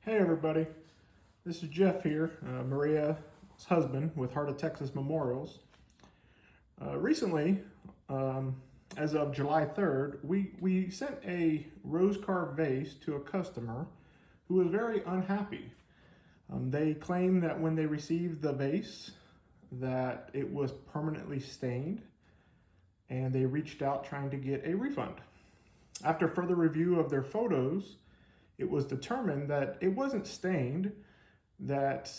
Hey everybody, this is Jeff here, Maria's husband with Heart of Texas Memorials. Recently, as of July 3rd, we sent a rose carved vase to a customer who was very unhappy. They claimed that when they received the vase that it was permanently stained, and they reached out trying to get a refund. After further review of their photos, it was determined that it wasn't stained, that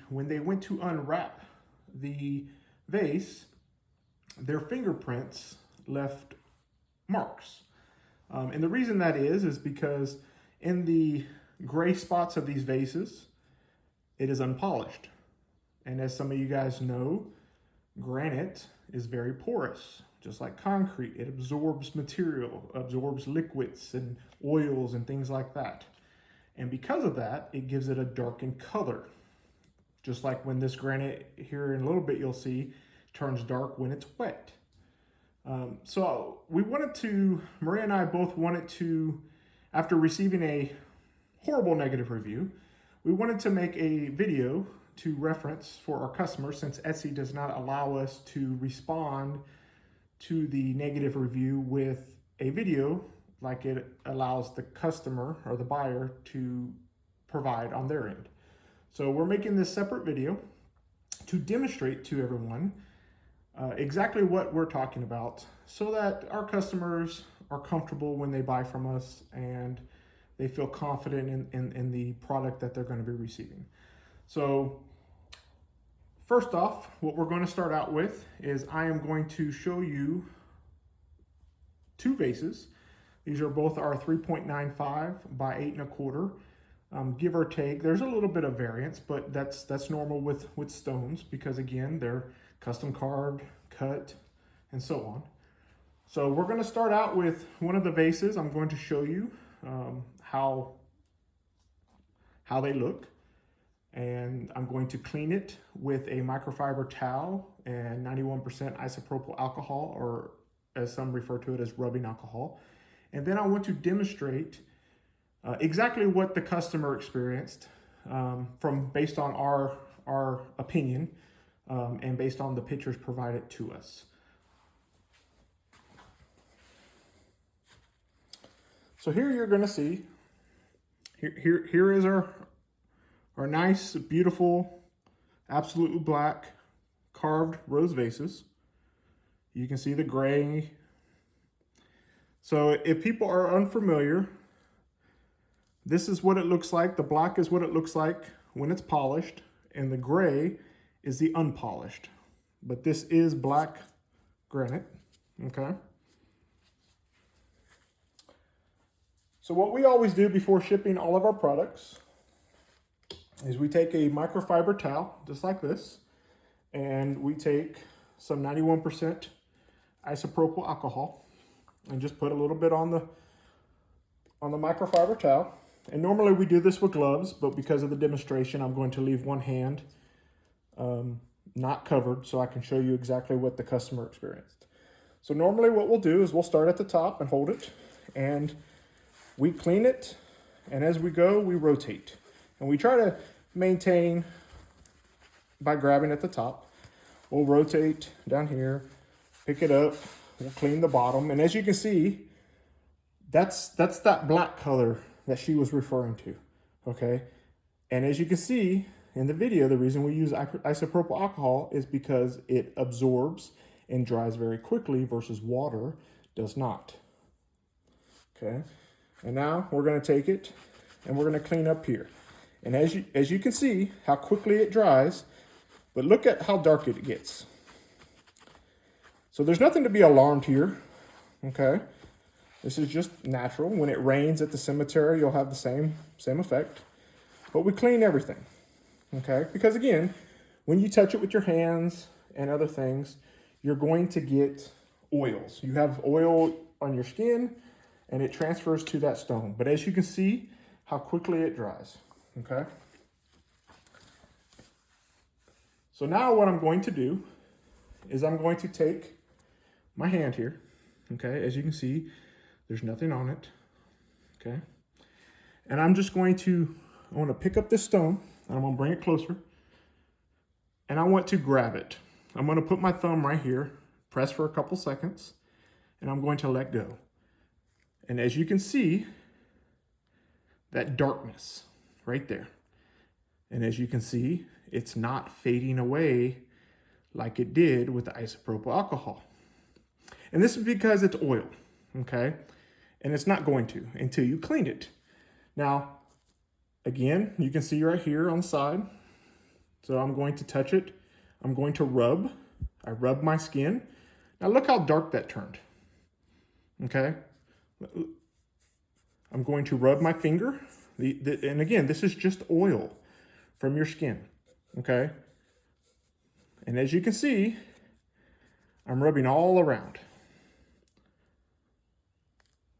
when they went to unwrap the vase, their fingerprints left marks. And the reason that is because in the gray spots of these vases, it is unpolished. And as some of you guys know, granite is very porous. Just like concrete, it absorbs material, absorbs liquids and oils and things like that. And because of that, it gives it a darkened color. Just like when this granite here in a little bit, you'll see, turns dark when it's wet. So Maria and I both wanted to, after receiving a horrible negative review, we wanted to make a video to reference for our customers, since Etsy does not allow us to respond to the negative review with a video like it allows the customer or the buyer to provide on their end. So we're making this separate video to demonstrate to everyone exactly what we're talking about, so that our customers are comfortable when they buy from us and they feel confident in the product that they're going to be receiving. So first off, what we're going to start out with is I am going to show you two vases. These are both our 3.95 by 8 1/4, give or take. There's a little bit of variance, but that's normal with stones, because again, they're custom carved, cut, and so on. So we're going to start out with one of the vases. I'm going to show you how they look. And I'm going to clean it with a microfiber towel and 91% isopropyl alcohol, or as some refer to it as rubbing alcohol. And then I want to demonstrate exactly what the customer experienced based on our opinion and based on the pictures provided to us. So here you're going to see, here is our nice, beautiful, absolutely black carved rose vases. You can see the gray. So if people are unfamiliar, this is what it looks like. The black is what it looks like when it's polished, and the gray is the unpolished. But this is black granite, okay? So what we always do before shipping all of our products is we take a microfiber towel, just like this, and we take some 91% isopropyl alcohol and just put a little bit on the microfiber towel. And normally we do this with gloves, but because of the demonstration, I'm going to leave one hand not covered so I can show you exactly what the customer experienced. So normally what we'll do is we'll start at the top and hold it, and we clean it, and as we go, we rotate. And we try to maintain by grabbing at the top. We'll rotate down here, pick it up, we'll clean the bottom. And as you can see, that's that black color that she was referring to, okay? And as you can see in the video, the reason we use isopropyl alcohol is because it absorbs and dries very quickly versus water does not, okay? And now we're going to take it and we're going to clean up here. And as you can see how quickly it dries, but look at how dark it gets. So there's nothing to be alarmed here, okay? This is just natural. When it rains at the cemetery, you'll have the same effect. But we clean everything, okay? Because again, when you touch it with your hands and other things, you're going to get oils. You have oil on your skin, and it transfers to that stone. But as you can see, how quickly it dries, okay? So now what I'm going to do is I'm going to take my hand here, okay? As you can see, there's nothing on it, okay? And I'm just going to, I want to pick up this stone, and I'm going to bring it closer, and I want to grab it. I'm going to put my thumb right here, press for a couple seconds, and I'm going to let go. And as you can see, that darkness right there. And as you can see, it's not fading away like it did with the isopropyl alcohol. And this is because it's oil, okay? And it's not going to until you clean it. Now, again, you can see right here on the side. So I'm going to touch it. I'm going to rub. I rub my skin. Now look how dark that turned, okay? I'm going to rub my finger. And again, this is just oil from your skin, okay? And as you can see, I'm rubbing all around,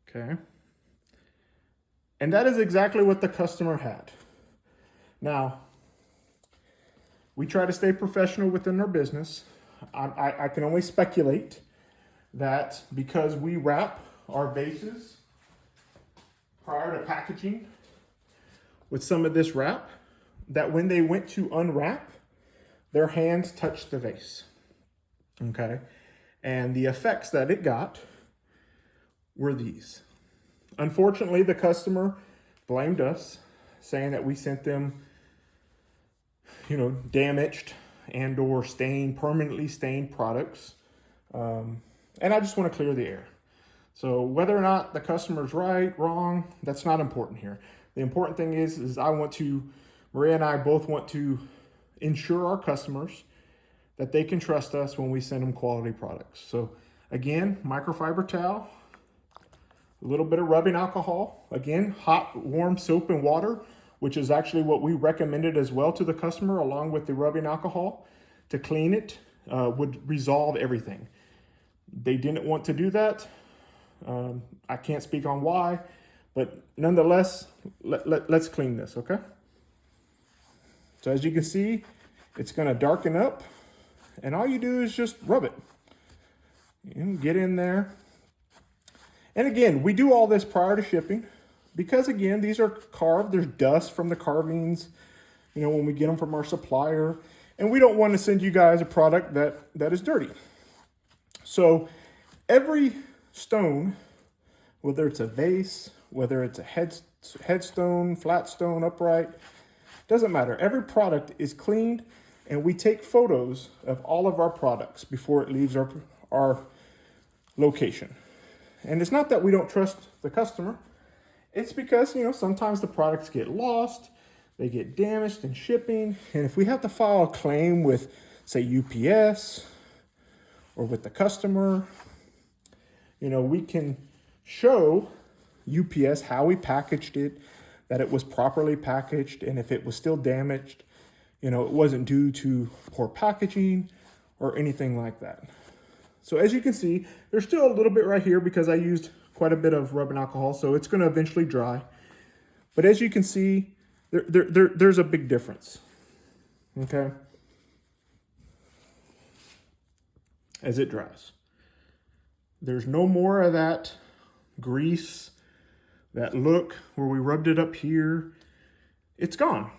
okay? And that is exactly what the customer had. Now, we try to stay professional within our business. I can only speculate that because we wrap our vases prior to packaging with some of this wrap, that when they went to unwrap, their hands touched the vase, okay? And the effects that it got were these. Unfortunately, the customer blamed us, saying that we sent them, you know, damaged and or stained, permanently stained products. And I just want to clear the air. So whether or not the customer's right, wrong, that's not important here. The important thing is Maria and I both want to ensure our customers that they can trust us when we send them quality products. So again, microfiber towel, a little bit of rubbing alcohol, again, hot, warm soap and water, which is actually what we recommended as well to the customer, along with the rubbing alcohol to clean it, would resolve everything. They didn't want to do that. I can't speak on why, but nonetheless, let's clean this, okay? So as you can see, it's gonna darken up, and all you do is just rub it. And get in there. And again, we do all this prior to shipping, because again, these are carved, there's dust from the carvings, you know, when we get them from our supplier, and we don't want to send you guys a product that is dirty. So every stone, whether it's a vase, whether it's a headstone, flat stone, upright, doesn't matter. Every product is cleaned, and we take photos of all of our products before it leaves our location. And it's not that we don't trust the customer. It's because, you know, sometimes the products get lost, they get damaged in shipping. And if we have to file a claim with, say, UPS or with the customer, you know, we can show UPS how we packaged it, that it was properly packaged, and if it was still damaged, you know, it wasn't due to poor packaging or anything like that. So as you can see, there's still a little bit right here because I used quite a bit of rubbing alcohol, so it's going to eventually dry. But as you can see, there's a big difference, okay, as it dries. There's no more of that grease, that look where we rubbed it up here. It's gone.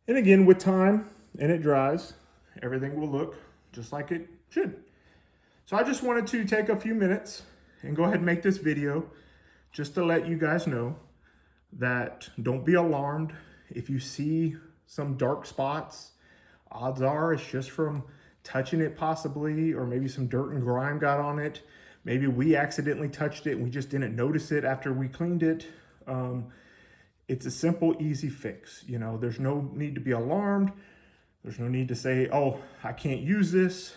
And again, with time and it dries, everything will look just like it should. So I just wanted to take a few minutes and go ahead and make this video just to let you guys know that don't be alarmed if you see some dark spots. Odds are it's just from touching it possibly, or maybe some dirt and grime got on it. Maybe we accidentally touched it and we just didn't notice it after we cleaned it. It's a simple, easy fix. You know, there's no need to be alarmed. There's no need to say, oh, I can't use this.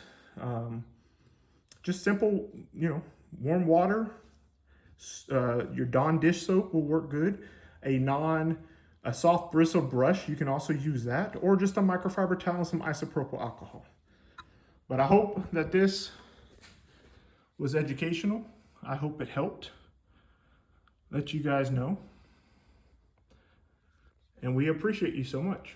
Just simple, you know, warm water. Your Dawn dish soap will work good. A soft bristle brush, you can also use that, or just a microfiber towel and some isopropyl alcohol. But I hope that this was educational. I hope it helped let you guys know. And we appreciate you so much.